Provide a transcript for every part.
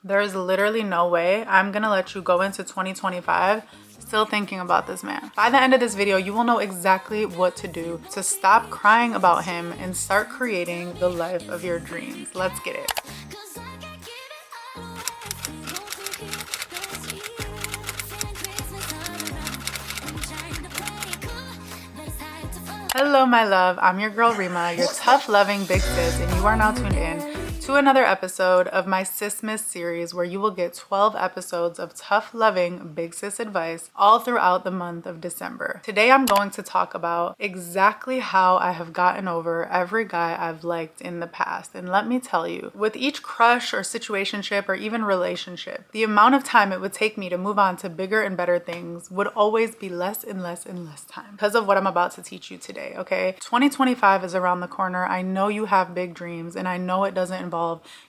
There is literally no way I'm gonna let you go into 2025 still thinking about this man. By the end of this video, you will know exactly what to do to stop crying about him and start creating the life of your dreams. Let's get it. Hello, my love. I'm your girl Rima, your tough loving big sis, and you are now tuned in to another episode of my Sismas series, where you will get 12 episodes of tough loving big sis advice all throughout the month of December. Today I'm going to talk about exactly how I have gotten over every guy I've liked in the past. And let me tell you, with each crush or situationship or even relationship, the amount of time it would take me to move on to bigger and better things would always be less and less and less time because of what I'm about to teach you today, okay? 2025 is around the corner. I know you have big dreams, and I know it doesn't involve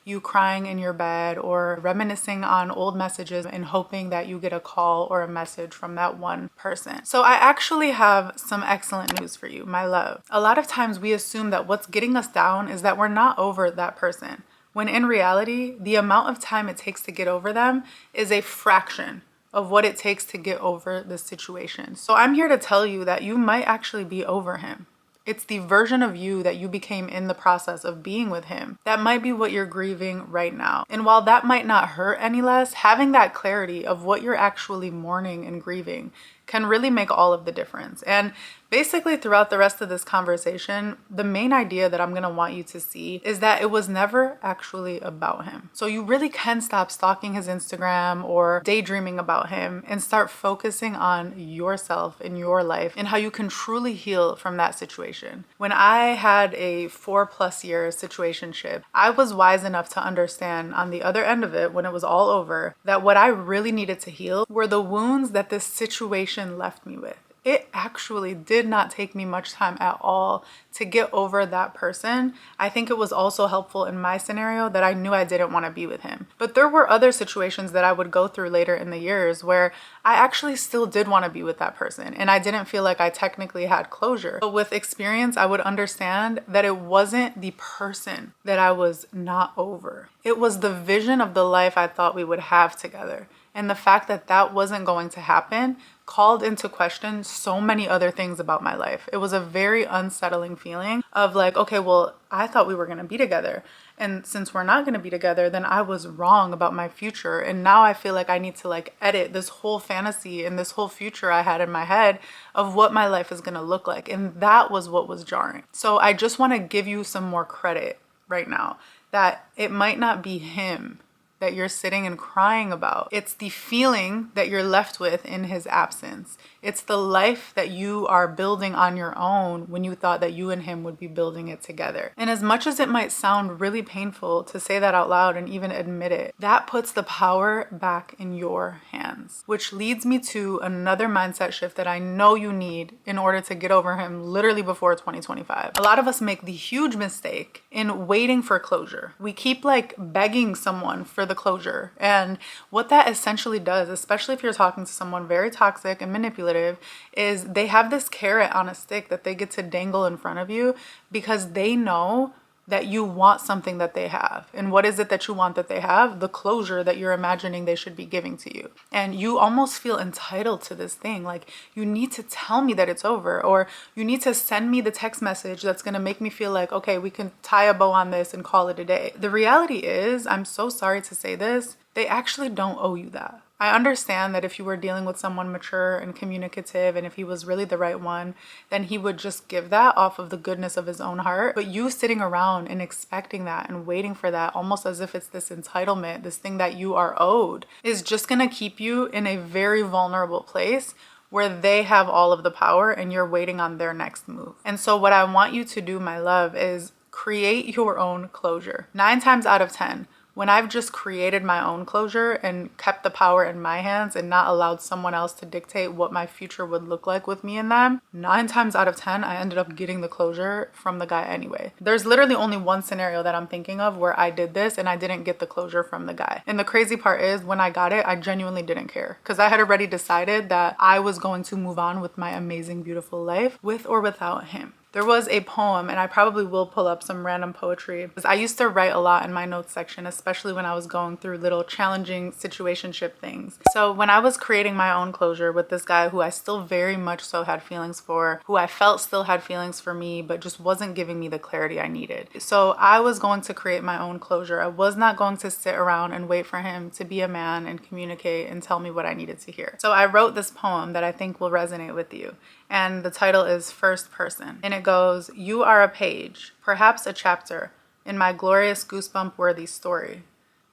you crying in your bed or reminiscing on old messages and hoping that you get a call or a message from that one person. So I actually have some excellent news for you, my love. A lot of times we assume that what's getting us down is that we're not over that person, when in reality, the amount of time it takes to get over them is a fraction of what it takes to get over the situation. So I'm here to tell you that you might actually be over him. It's the version of you that you became in the process of being with him. That might be what you're grieving right now. And while that might not hurt any less, having that clarity of what you're actually mourning and grieving can really make all of the difference. And basically throughout the rest of this conversation, the main idea that I'm gonna want you to see is that it was never actually about him. So you really can stop stalking his Instagram or daydreaming about him and start focusing on yourself and your life and how you can truly heal from that situation. When I had a 4+ year situationship, I was wise enough to understand on the other end of it, when it was all over, that what I really needed to heal were the wounds that this situation left me with. It actually did not take me much time at all to get over that person. I think it was also helpful in my scenario that I knew I didn't want to be with him. But there were other situations that I would go through later in the years where I actually still did want to be with that person, and I didn't feel like I technically had closure. But with experience, I would understand that it wasn't the person that I was not over. It was the vision of the life I thought we would have together. And the fact that that wasn't going to happen called into question so many other things about my life. It was a very unsettling feeling of like, okay, well, I thought we were going to be together. And since we're not going to be together, then I was wrong about my future. And now I feel like I need to edit this whole fantasy and this whole future I had in my head of what my life is going to look like. And that was what was jarring. So I just want to give you some more credit right now that it might not be him that you're sitting and crying about. It's the feeling that you're left with in his absence. It's the life that you are building on your own when you thought that you and him would be building it together. And as much as it might sound really painful to say that out loud and even admit it, that puts the power back in your hands, which leads me to another mindset shift that I know you need in order to get over him literally before 2025. A lot of us make the huge mistake in waiting for closure. We keep begging someone for the closure. And what that essentially does, especially if you're talking to someone very toxic and manipulative, is they have this carrot on a stick that they get to dangle in front of you because they know that you want something that they have. And what is it that you want that they have? The closure that you're imagining they should be giving to you. And you almost feel entitled to this thing. You need to tell me that it's over, or you need to send me the text message that's gonna make me feel like, okay, we can tie a bow on this and call it a day. The reality is, I'm so sorry to say this, they actually don't owe you that. I understand that if you were dealing with someone mature and communicative, and if he was really the right one, then he would just give that off of the goodness of his own heart. But you sitting around and expecting that and waiting for that, almost as if it's this entitlement, this thing that you are owed, is just gonna keep you in a very vulnerable place where they have all of the power and you're waiting on their next move. And so what I want you to do, my love, is create your own closure. 9 times out of 10, when I've just created my own closure and kept the power in my hands and not allowed someone else to dictate what my future would look like with me and them, 9 times out of 10, I ended up getting the closure from the guy anyway. There's literally only one scenario that I'm thinking of where I did this and I didn't get the closure from the guy. And the crazy part is, when I got it, I genuinely didn't care because I had already decided that I was going to move on with my amazing, beautiful life with or without him. There was a poem, and I probably will pull up some random poetry, because I used to write a lot in my notes section, especially when I was going through little challenging situationship things. So when I was creating my own closure with this guy who I still very much so had feelings for, who I felt still had feelings for me, but just wasn't giving me the clarity I needed. So I was going to create my own closure. I was not going to sit around and wait for him to be a man and communicate and tell me what I needed to hear. So I wrote this poem that I think will resonate with you. And the title is First Person. And it goes, "You are a page, perhaps a chapter, in my glorious goosebump-worthy story.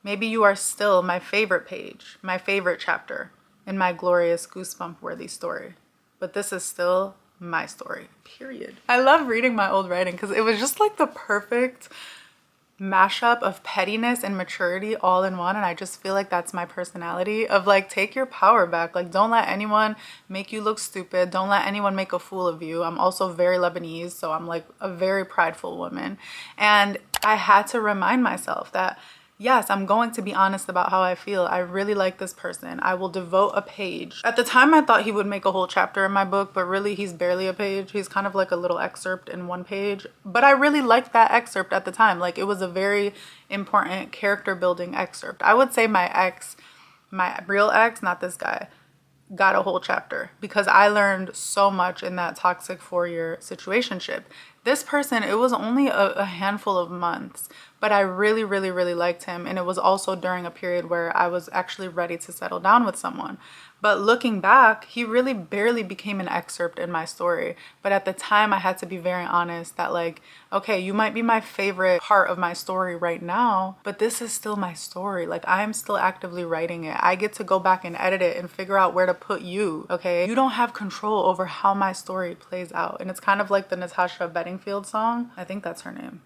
Maybe you are still my favorite page, my favorite chapter, in my glorious goosebump-worthy story. But this is still my story, period." I love reading my old writing because it was just like the perfect mashup of pettiness and maturity all in one, and I just feel like that's my personality of like, take your power back. Like, don't let anyone make you look stupid. Don't let anyone make a fool of you. I'm also very Lebanese, so I'm like a very prideful woman, and I had to remind myself that yes, I'm going to be honest about how I feel. I really like this person. I will devote a page. At the time, I thought he would make a whole chapter in my book, but really he's barely a page. He's kind of like a little excerpt in one page. But I really liked that excerpt at the time. Like, it was a very important character building excerpt. I would say my ex, my real ex, not this guy, got a whole chapter because I learned so much in that toxic 4-year situationship. This person, it was only a handful of months, but I really, really, really liked him. And it was also during a period where I was actually ready to settle down with someone. But looking back, he really barely became an excerpt in my story. But at the time, I had to be very honest that like, okay, you might be my favorite part of my story right now, but this is still my story. Like, I'm still actively writing it. I get to go back and edit it and figure out where to put you, okay? You don't have control over how my story plays out. And it's kind of like the Natasha Bedingfield song. I think that's her name,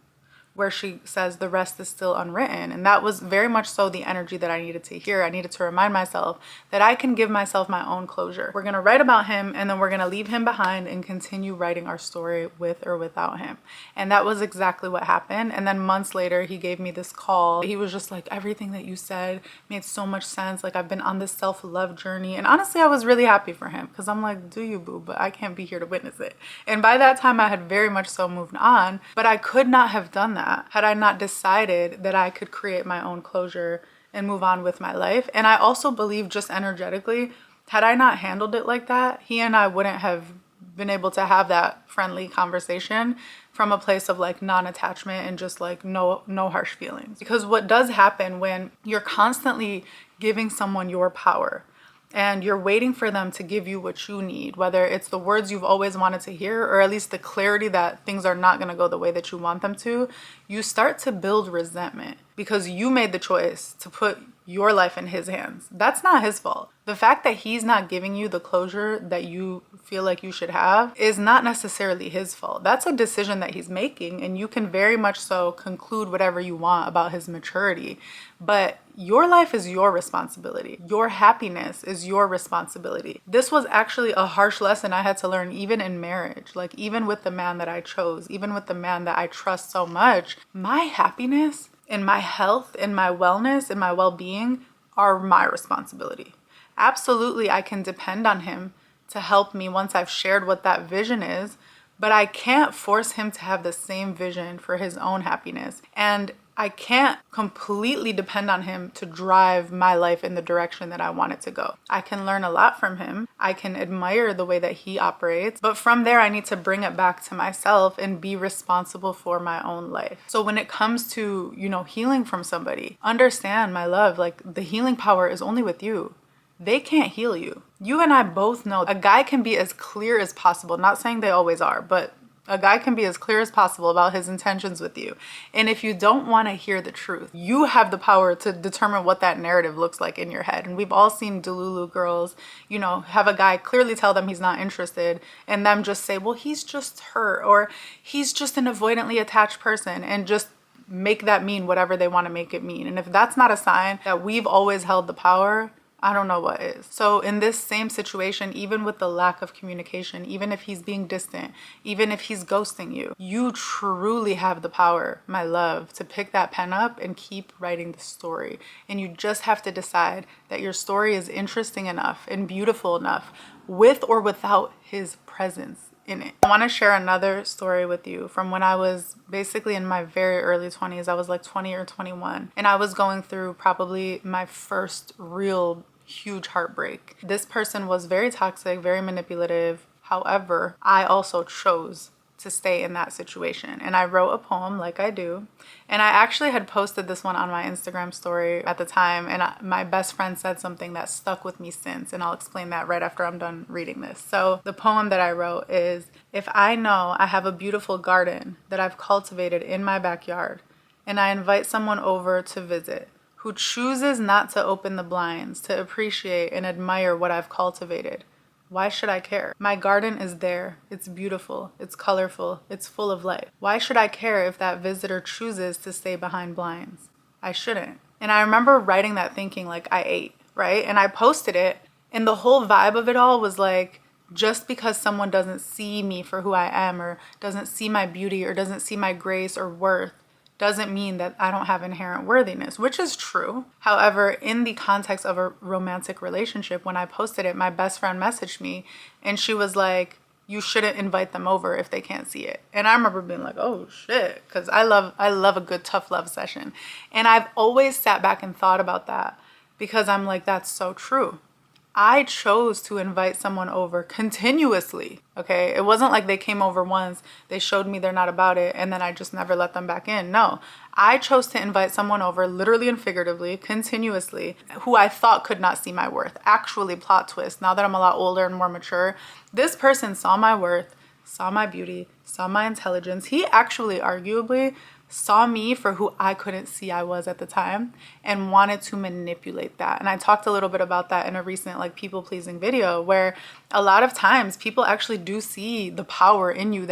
where she says the rest is still unwritten. And that was very much so the energy that I needed to hear. I needed to remind myself that I can give myself my own closure. We're gonna write about him, and then we're gonna leave him behind and continue writing our story with or without him. And that was exactly what happened. And then months later, he gave me this call. He was just like, everything that you said made so much sense. Like, I've been on this self-love journey. And honestly, I was really happy for him because I'm like, do you, boo? But I can't be here to witness it. And by that time, I had very much so moved on, but I could not have done that had I not decided that I could create my own closure and move on with my life. And I also believe, just energetically, had I not handled it like that, he and I wouldn't have been able to have that friendly conversation from a place of like non-attachment and just like no harsh feelings. Because what does happen when you're constantly giving someone your power and you're waiting for them to give you what you need, whether it's the words you've always wanted to hear or at least the clarity that things are not going to go the way that you want them to, you start to build resentment because you made the choice to put your life in his hands. That's not his fault. The fact that he's not giving you the closure that you feel like you should have is not necessarily his fault. That's a decision that he's making, and you can very much so conclude whatever you want about his maturity. But your life is your responsibility. Your happiness is your responsibility. This was actually a harsh lesson I had to learn even in marriage. Like, even with the man that I chose, even with the man that I trust so much, my happiness and my health and my wellness and my well-being are my responsibility. Absolutely, I can depend on him to help me once I've shared what that vision is, but I can't force him to have the same vision for his own happiness. And I can't completely depend on him to drive my life in the direction that I want it to go. I can learn a lot from him. I can admire the way that he operates. But from there, I need to bring it back to myself and be responsible for my own life. So when it comes to, healing from somebody, understand, my love, like, the healing power is only with you. They can't heal you. You and I both know a guy can be as clear as possible. Not saying they always are, but a guy can be as clear as possible about his intentions with you. And if you don't want to hear the truth, you have the power to determine what that narrative looks like in your head. And we've all seen Delulu girls, have a guy clearly tell them he's not interested and them just say, well, he's just her, or he's just an avoidantly attached person, and just make that mean whatever they want to make it mean. And if that's not a sign that we've always held the power, I don't know what is. So in this same situation, even with the lack of communication, even if he's being distant, even if he's ghosting you, you truly have the power, my love, to pick that pen up and keep writing the story. And you just have to decide that your story is interesting enough and beautiful enough with or without his presence in it. I want to share another story with you from when I was basically in my very early 20s. I was like 20 or 21, and I was going through probably my first real huge heartbreak. This person was very toxic, very manipulative. However, I also chose to stay in that situation. And I wrote a poem, like I do. And I actually had posted this one on my Instagram story at the time. And my best friend said something that stuck with me since. And I'll explain that right after I'm done reading this. So the poem that I wrote is, if I know I have a beautiful garden that I've cultivated in my backyard, and I invite someone over to visit who chooses not to open the blinds to appreciate and admire what I've cultivated, why should I care? My garden is there. It's beautiful. It's colorful. It's full of life. Why should I care if that visitor chooses to stay behind blinds? I shouldn't. And I remember writing that thinking like I ate, right? And I posted it, and the whole vibe of it all was like, just because someone doesn't see me for who I am, or doesn't see my beauty, or doesn't see my grace or worth, doesn't mean that I don't have inherent worthiness, which is true. However, in the context of a romantic relationship, when I posted it, my best friend messaged me and she was like, you shouldn't invite them over if they can't see it. And I remember being like, oh shit, because I love a good tough love session. And I've always sat back and thought about that, because I'm like, that's so true. I chose to invite someone over continuously, okay? It wasn't like they came over once, they showed me they're not about it, and then I just never let them back in. No, I chose to invite someone over, literally and figuratively, continuously, who I thought could not see my worth. Actually, plot twist, now that I'm a lot older and more mature, this person saw my worth, saw my beauty, saw my intelligence. He actually arguably saw me for who I couldn't see I was at the time, and wanted to manipulate that. And I talked a little bit about that in a recent like people pleasing video, where a lot of times people actually do see the power in you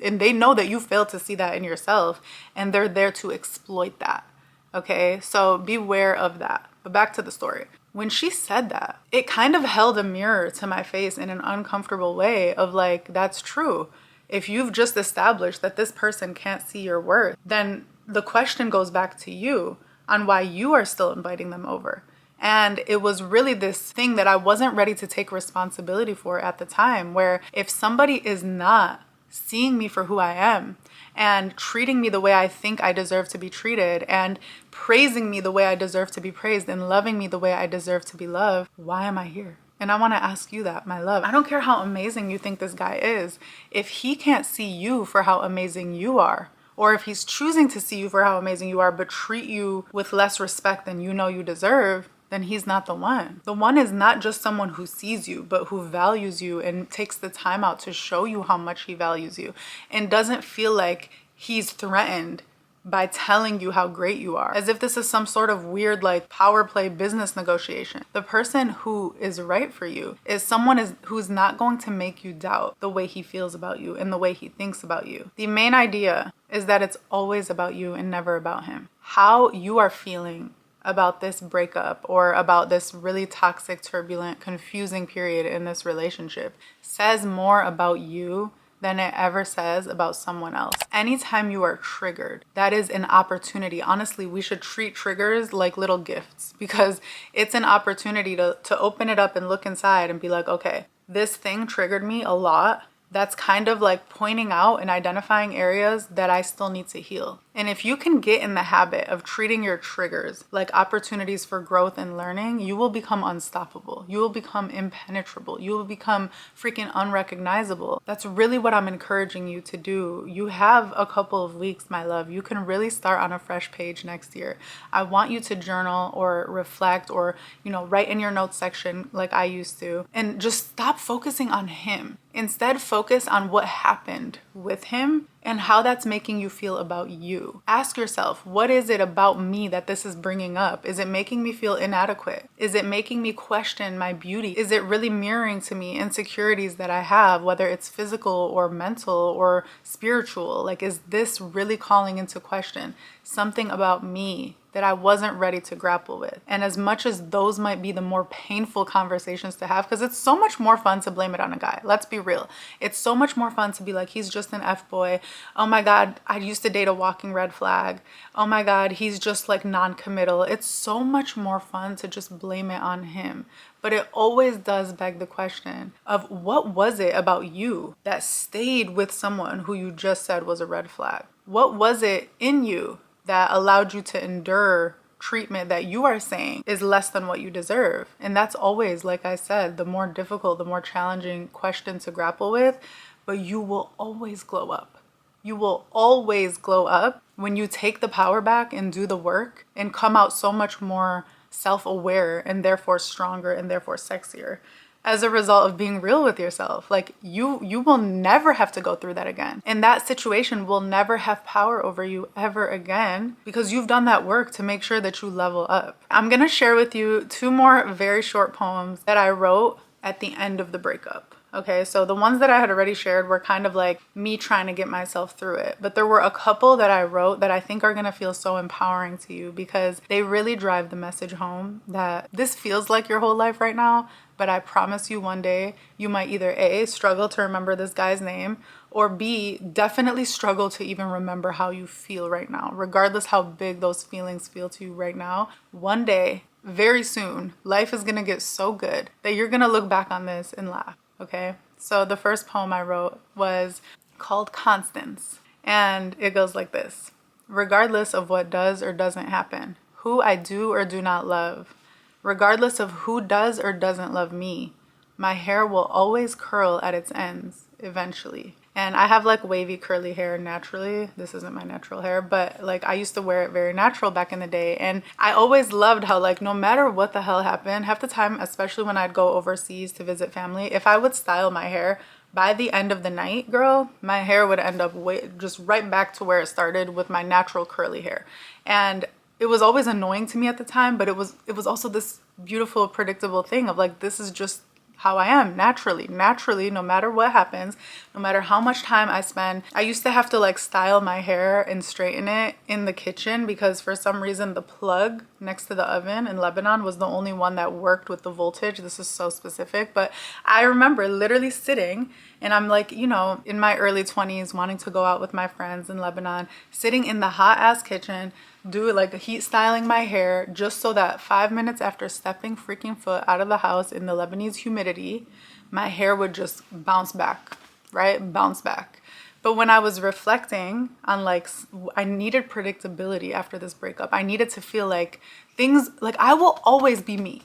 and they know that you fail to see that in yourself, and they're there to exploit that. Okay, so beware of that. But back to the story. When she said that, it kind of held a mirror to my face in an uncomfortable way of like, that's true. If you've just established that this person can't see your worth, then the question goes back to you on why you are still inviting them over. And it was really this thing that I wasn't ready to take responsibility for at the time, where if somebody is not seeing me for who I am and treating me the way I think I deserve to be treated, and praising me the way I deserve to be praised, and loving me the way I deserve to be loved, why am I here? And I want to ask you that, my love. I don't care how amazing you think this guy is. If he can't see you for how amazing you are, or if he's choosing to see you for how amazing you are, but treat you with less respect than you know you deserve, then he's not the one. The one is not just someone who sees you, but who values you and takes the time out to show you how much he values you, and doesn't feel like he's threatened by telling you how great you are, as if this is some sort of weird like power play business negotiation. The person who is right for you is someone who's not going to make you doubt the way he feels about you and the way he thinks about you. The main idea is that it's always about you and never about him. How you are feeling about this breakup or about this really toxic, turbulent, confusing period in this relationship says more about you than it ever says about someone else. Anytime you are triggered, that is an opportunity. Honestly, we should treat triggers like little gifts, because it's an opportunity to open it up and look inside and be like, okay, this thing triggered me a lot. That's kind of like pointing out and identifying areas that I still need to heal. And if you can get in the habit of treating your triggers like opportunities for growth and learning, you will become unstoppable. You will become impenetrable. You will become freaking unrecognizable. That's really what I'm encouraging you to do. You have a couple of weeks, my love. You can really start on a fresh page next year. I want you to journal or reflect, or, write in your notes section like I used to, and just stop focusing on him. Instead, focus on what happened with him and how that's making you feel about you. Ask yourself, what is it about me that this is bringing up? Is it making me feel inadequate? Is it making me question my beauty? Is it really mirroring to me insecurities that I have, whether it's physical or mental or spiritual? Like, is this really calling into question something about me that I wasn't ready to grapple with. And as much as those might be the more painful conversations to have, because it's so much more fun to blame it on a guy. Let's be real. It's so much more fun to be like, he's just an F-boy. Oh my God, I used to date a walking red flag. Oh my God, he's just like non-committal. It's so much more fun to just blame it on him. But it always does beg the question of what was it about you that stayed with someone who you just said was a red flag? What was it in you that allowed you to endure treatment that you are saying is less than what you deserve? And that's always, like I said, the more difficult, the more challenging question to grapple with, but you will always glow up. You will always glow up when you take the power back and do the work and come out so much more self-aware and therefore stronger and therefore sexier as a result of being real with yourself. Like you will never have to go through that again. And that situation will never have power over you ever again because you've done that work to make sure that you level up. I'm gonna share with you 2 more very short poems that I wrote at the end of the breakup. Okay, so the ones that I had already shared were kind of like me trying to get myself through it. But there were a couple that I wrote that I think are gonna feel so empowering to you because they really drive the message home that this feels like your whole life right now, but I promise you one day you might either A, struggle to remember this guy's name, or B, definitely struggle to even remember how you feel right now. Regardless how big those feelings feel to you right now, one day, very soon, life is gonna get so good that you're gonna look back on this and laugh. Okay, so the first poem I wrote was called Constance, and it goes like this. Regardless of what does or doesn't happen, who I do or do not love, regardless of who does or doesn't love me, my hair will always curl at its ends eventually. And I have like wavy curly hair naturally. This isn't my natural hair, but like I used to wear it very natural back in the day. And I always loved how like no matter what the hell happened, half the time, especially when I'd go overseas to visit family, if I would style my hair, by the end of the night, girl, my hair would end up just right back to where it started with my natural curly hair. And it was always annoying to me at the time, but it was also this beautiful, predictable thing of like, this is just how I am naturally, no matter what happens, no matter how much time I spend. I used to have to like style my hair and straighten it in the kitchen because for some reason the plug next to the oven in Lebanon was the only one that worked with the voltage. This is so specific, but I remember literally sitting and I'm like, you know, in my early 20s wanting to go out with my friends in Lebanon, sitting in the hot ass kitchen, do it like heat styling my hair just so that 5 minutes after stepping freaking foot out of the house in the Lebanese humidity, my hair would just bounce back, right? Bounce back. But when I was reflecting on like, I needed predictability after this breakup. I needed to feel like things, like I will always be me.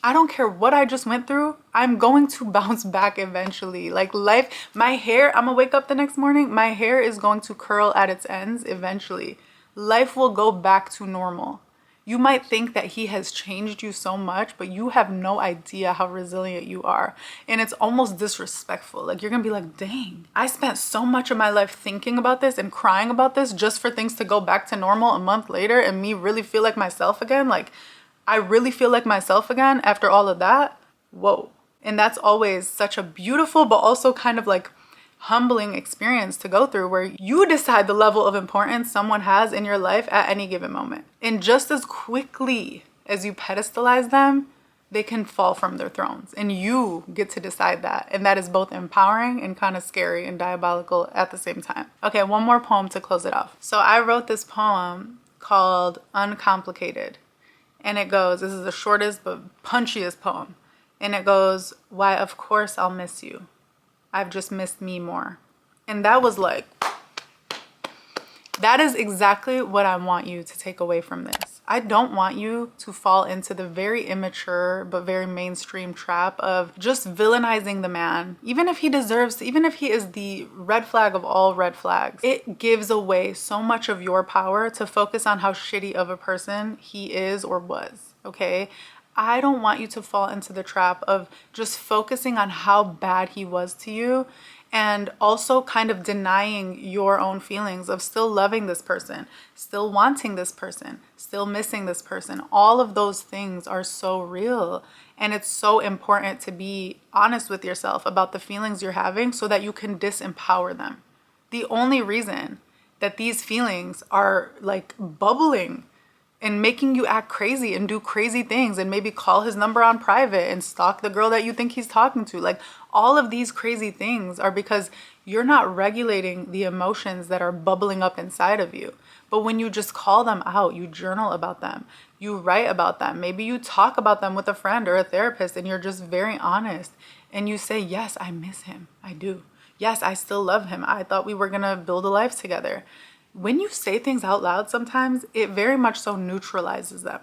I don't care what I just went through. I'm going to bounce back eventually. Like life, my hair, I'm gonna wake up the next morning, my hair is going to curl at its ends eventually. Life will go back to normal. You might think that he has changed you so much, but you have no idea how resilient you are. And it's almost disrespectful. Like you're gonna be like, dang, I spent so much of my life thinking about this and crying about this just for things to go back to normal a month later and me really feel like myself again. Like I really feel like myself again after all of that. Whoa. And that's always such a beautiful, but also kind of like humbling experience to go through where you decide the level of importance someone has in your life at any given moment. And just as quickly as you pedestalize them, they can fall from their thrones and you get to decide that. And that is both empowering and kind of scary and diabolical at the same time. Okay, one more poem to close it off. So I wrote this poem called Uncomplicated. And it goes, this is the shortest but punchiest poem. And it goes, why, of course I'll miss you. I've just missed me more. And that was like, that is exactly what I want you to take away from this. I don't want you to fall into the very immature but very mainstream trap of just villainizing the man. Even if he deserves, even if he is the red flag of all red flags, it gives away so much of your power to focus on how shitty of a person he is or was, okay? I don't want you to fall into the trap of just focusing on how bad he was to you and also kind of denying your own feelings of still loving this person, still wanting this person, still missing this person. All of those things are so real. And it's so important to be honest with yourself about the feelings you're having so that you can disempower them. The only reason that these feelings are like bubbling and making you act crazy and do crazy things and maybe call his number on private and stalk the girl that you think he's talking to. Like, all of these crazy things are because you're not regulating the emotions that are bubbling up inside of you. But when you just call them out, you journal about them, you write about them, maybe you talk about them with a friend or a therapist, and you're just very honest and you say, yes, I miss him. I do. Yes, I still love him. I thought we were gonna build a life together. When you say things out loud, sometimes it very much so neutralizes them.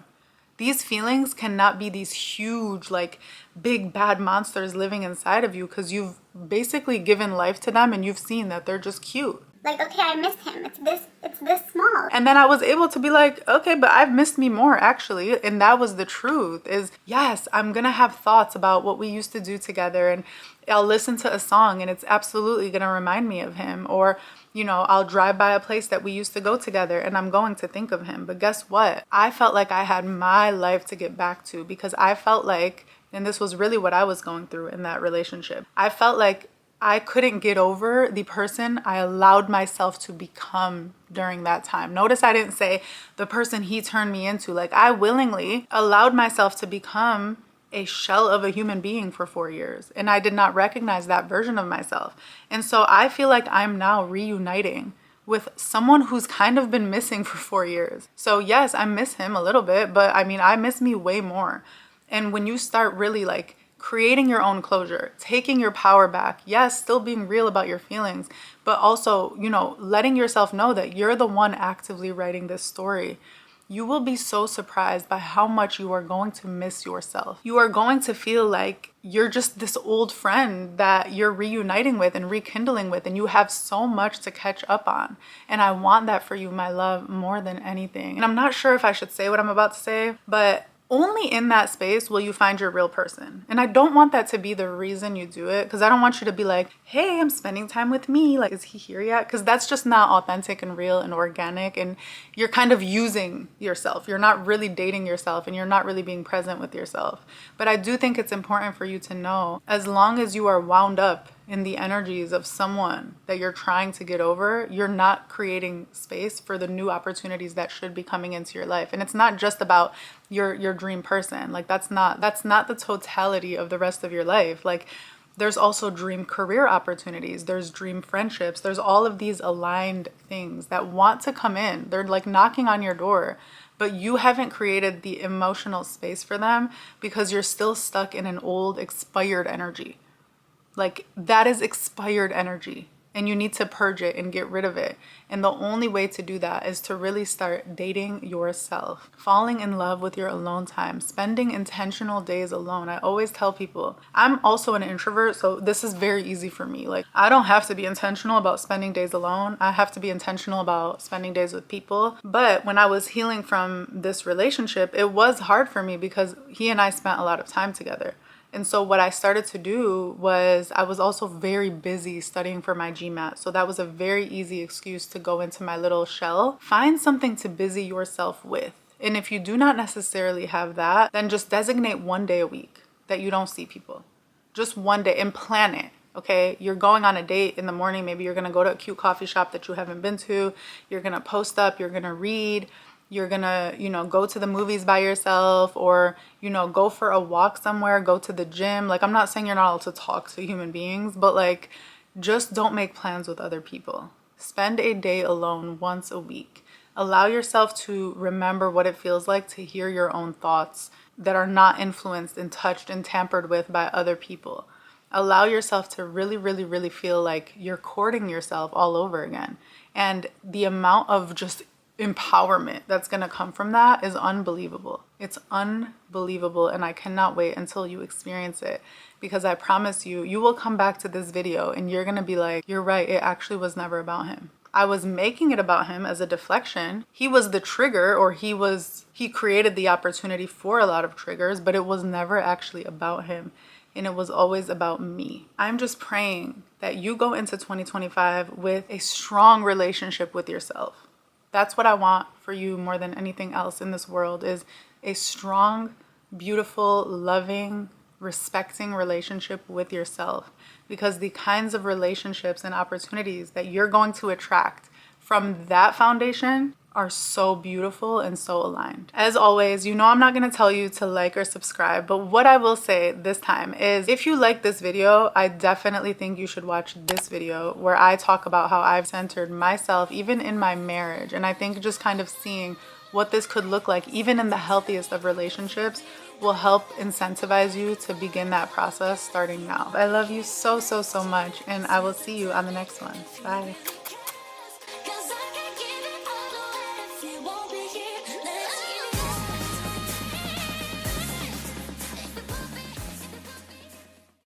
These feelings cannot be these huge, like, big bad monsters living inside of you, because you've basically given life to them and you've seen that they're just cute. Like, okay, I miss him. It's this small. And then I was able to be like, okay, but I've missed me more, actually. And that was the truth, is yes, I'm gonna have thoughts about what we used to do together, and I'll listen to a song and it's absolutely gonna remind me of him. Or, you know, I'll drive by a place that we used to go together and I'm going to think of him. But guess what? I felt like I had my life to get back to, because I felt like, and this was really what I was going through in that relationship, I felt like I couldn't get over the person I allowed myself to become during that time. Notice I didn't say the person he turned me into. Like, I willingly allowed myself to become a shell of a human being for 4 years, and I did not recognize that version of myself. And so I feel like I'm now reuniting with someone who's kind of been missing for 4 years. So yes, I miss him a little bit, but I mean, I miss me way more. And when you start really like creating your own closure, taking your power back, yes, still being real about your feelings, but also, you know, letting yourself know that you're the one actively writing this story, you will be so surprised by how much you are going to miss yourself. You are going to feel like you're just this old friend that you're reuniting with and rekindling with, and you have so much to catch up on. And I want that for you, my love, more than anything. And I'm not sure if I should say what I'm about to say, but only in that space will you find your real person. And I don't want that to be the reason you do it, because I don't want you to be like, hey, I'm spending time with me. Like, is he here yet? Because that's just not authentic and real and organic. And you're kind of using yourself. You're not really dating yourself, and you're not really being present with yourself. But I do think it's important for you to know, as long as you are wound up in the energies of someone that you're trying to get over, you're not creating space for the new opportunities that should be coming into your life. And it's not just about your dream person. Like, that's not the totality of the rest of your life. Like, there's also dream career opportunities, there's dream friendships, there's all of these aligned things that want to come in. They're like knocking on your door, but you haven't created the emotional space for them because you're still stuck in an old expired energy. Like, that is expired energy, and you need to purge it and get rid of it. And the only way to do that is to really start dating yourself, falling in love with your alone time, spending intentional days alone. I always tell people, I'm also an introvert, so this is very easy for me. Like, I don't have to be intentional about spending days alone. I have to be intentional about spending days with people. But when I was healing from this relationship, it was hard for me because he and I spent a lot of time together. And so what I started to do was, I was also very busy studying for my GMAT. So that was a very easy excuse to go into my little shell. Find something to busy yourself with. And if you do not necessarily have that, then just designate one day a week that you don't see people. Just one day, and plan it. Okay, you're going on a date in the morning. Maybe you're going to go to a cute coffee shop that you haven't been to. You're going to post up, you're going to read. You're gonna, go to the movies by yourself, or, go for a walk somewhere, go to the gym. Like, I'm not saying you're not allowed to talk to human beings, but like, just don't make plans with other people. Spend a day alone once a week. Allow yourself to remember what it feels like to hear your own thoughts that are not influenced and touched and tampered with by other people. Allow yourself to really, really, really feel like you're courting yourself all over again. And the amount of just empowerment that's going to come from that is unbelievable. It's unbelievable, and I cannot wait until you experience it, because I promise you, you will come back to this video and you're going to be like, you're right, it actually was never about him. I was making it about him as a deflection. He was the trigger, or he created the opportunity for a lot of triggers, but it was never actually about him. And it was always about me. I'm just praying that you go into 2025 with a strong relationship with yourself. That's what I want for you more than anything else in this world, is a strong, beautiful, loving, respecting relationship with yourself. Because the kinds of relationships and opportunities that you're going to attract from that foundation are so beautiful and so aligned. As always, you know I'm not going to tell you to like or subscribe, but what I will say this time is if you like this video, I definitely think you should watch this video where I talk about how I've centered myself even in my marriage. And I think just kind of seeing what this could look like even in the healthiest of relationships will help incentivize you to begin that process starting now. I love you so, so, so much, and I will see you on the next one. Bye.